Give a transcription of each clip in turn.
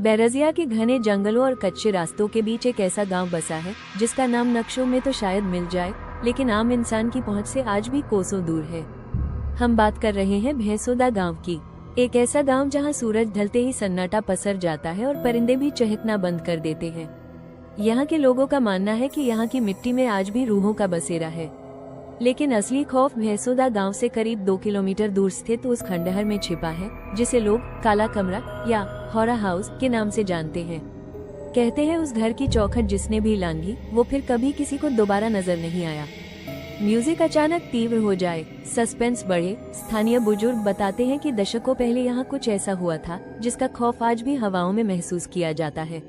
बैरजिया के घने जंगलों और कच्चे रास्तों के बीच एक ऐसा गांव बसा है जिसका नाम नक्शों में तो शायद मिल जाए, लेकिन आम इंसान की पहुंच से आज भी कोसों दूर है। हम बात कर रहे हैं भैंसोदा गांव की। एक ऐसा गांव जहां सूरज ढलते ही सन्नाटा पसर जाता है और परिंदे भी चहकना बंद कर देते हैं। यहाँ के लोगों का मानना है कि यहाँ की मिट्टी में आज भी रूहों का बसेरा है। लेकिन असली खौफ भैंसोदा गांव से करीब 2 किलोमीटर दूर स्थित उस खंडहर में छिपा है जिसे लोग काला कमरा या हॉरर हाउस के नाम से जानते हैं। कहते हैं उस घर की चौखट जिसने भी लांघी वो फिर कभी किसी को दोबारा नजर नहीं आया। म्यूजिक अचानक तीव्र हो जाए, सस्पेंस बढ़े। स्थानीय बुजुर्ग बताते हैं कि दशकों पहले यहाँ कुछ ऐसा हुआ था जिसका खौफ आज भी हवाओं में महसूस किया जाता है।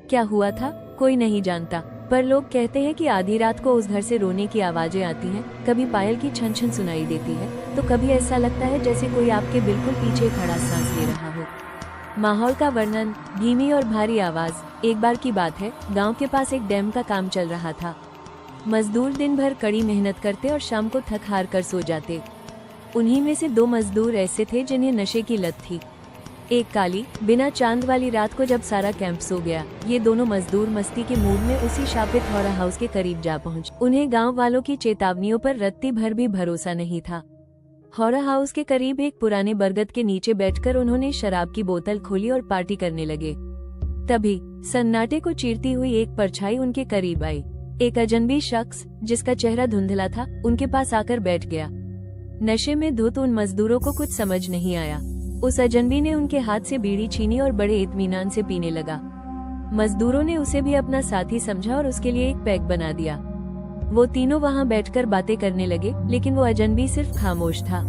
क्या हुआ था कोई नहीं जानता, पर लोग कहते हैं कि आधी रात को उस घर से रोने की आवाजें आती हैं। कभी पायल की छन छन सुनाई देती है तो कभी ऐसा लगता है जैसे कोई आपके बिल्कुल पीछे खड़ा सांस ले रहा हो। माहौल का वर्णन, धीमी और भारी आवाज। एक बार की बात है, गांव के पास एक डैम का काम चल रहा था। मजदूर दिन भर कड़ी मेहनत करते और शाम को थक हार कर सो जाते। उन्हीं में से 2 मजदूर ऐसे थे जिन्हें नशे की लत थी। एक काली बिना चांद वाली रात को जब सारा कैंप सो गया, ये दोनों मजदूर मस्ती के मूड में उसी शापित हॉरर हाउस के करीब जा पहुंचे। उन्हें गांव वालों की चेतावनियों पर रत्ती भर भी भरोसा नहीं था। हॉरर हाउस के करीब एक पुराने बरगद के नीचे बैठकर उन्होंने शराब की बोतल खोली और पार्टी करने लगे। तभी सन्नाटे को चीरती हुई एक परछाई उनके करीब आई। एक अजनबी शख्स जिसका चेहरा धुंधला था उनके पास आकर बैठ गया। नशे में धुत उन मजदूरों को कुछ समझ नहीं आया। उस अजनबी ने उनके हाथ से बीड़ी छीनी और बड़े इत्मीनान से पीने लगा। मजदूरों ने उसे भी अपना साथी समझा और उसके लिए एक पैक बना दिया। वो तीनों वहां बैठकर बातें करने लगे, लेकिन वो अजनबी सिर्फ खामोश था।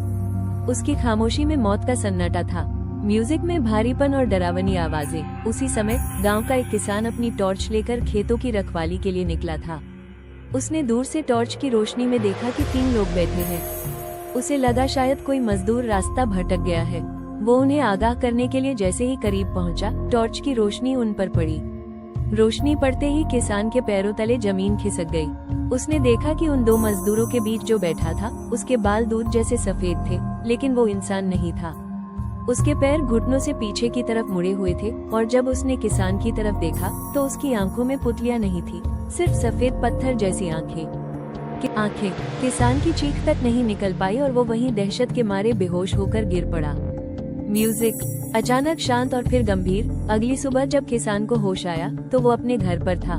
उसकी खामोशी में मौत का सन्नाटा था, म्यूजिक में भारीपन और डरावनी आवाजें। उसी समय गांव का एक किसान अपनी टॉर्च लेकर खेतों की रखवाली के लिए निकला था। उसने दूर से टॉर्च की रोशनी में देखा कि 3 लोग बैठे हैं। उसे लगा शायद कोई मजदूर रास्ता भटक गया है। वो उन्हें आगाह करने के लिए जैसे ही करीब पहुंचा, टॉर्च की रोशनी उन पर पड़ी। रोशनी पड़ते ही किसान के पैरों तले जमीन खिसक गई। उसने देखा कि उन 2 मजदूरों के बीच जो बैठा था उसके बाल दूध जैसे सफेद थे, लेकिन वो इंसान नहीं था। उसके पैर घुटनों से पीछे की तरफ मुड़े हुए थे और जब उसने किसान की तरफ देखा तो उसकी आंखों में पुतलियां नहीं थी, सिर्फ सफेद पत्थर जैसी आंखें। किसान की चीख तक नहीं निकल पाई और वो वहीं दहशत के मारे बेहोश होकर गिर पड़ा। म्यूजिक अचानक शांत और फिर गंभीर। अगली सुबह जब किसान को होश आया तो वो अपने घर पर था।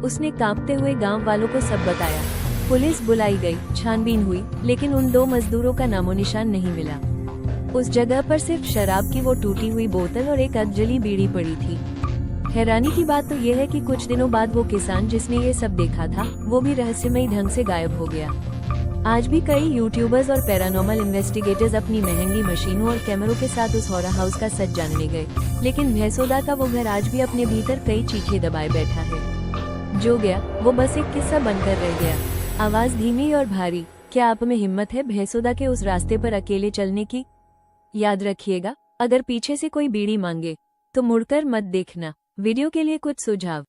उसने कांपते हुए गांव वालों को सब बताया। पुलिस बुलाई गई, छानबीन हुई, लेकिन उन 2 मजदूरों का नामो निशान नहीं मिला। उस जगह पर सिर्फ शराब की वो टूटी हुई बोतल और एक अधजली बीड़ी पड़ी थी। हैरानी की बात तो यह है कि कुछ दिनों बाद वो किसान जिसने ये सब देखा था वो भी रहस्यमयी ढंग से गायब हो गया। आज भी कई यूट्यूबर्स और पैरानॉर्मल इन्वेस्टिगेटर्स अपनी महंगी मशीनों और कैमरों के साथ उस हॉरर हाउस का सच जानने गए, लेकिन भैंसोदा का वो घर आज भी अपने भीतर कई चीखें दबाए बैठा है। जो गया वो बस एक किस्सा बनकर रह गया। आवाज धीमी और भारी। क्या आप में हिम्मत है भैंसोदा के उस रास्ते पर अकेले चलने की? याद रखिएगा, अगर पीछे से कोई बीड़ी मांगे तो मुड़कर मत देखना। वीडियो के लिए कुछ सुझाव।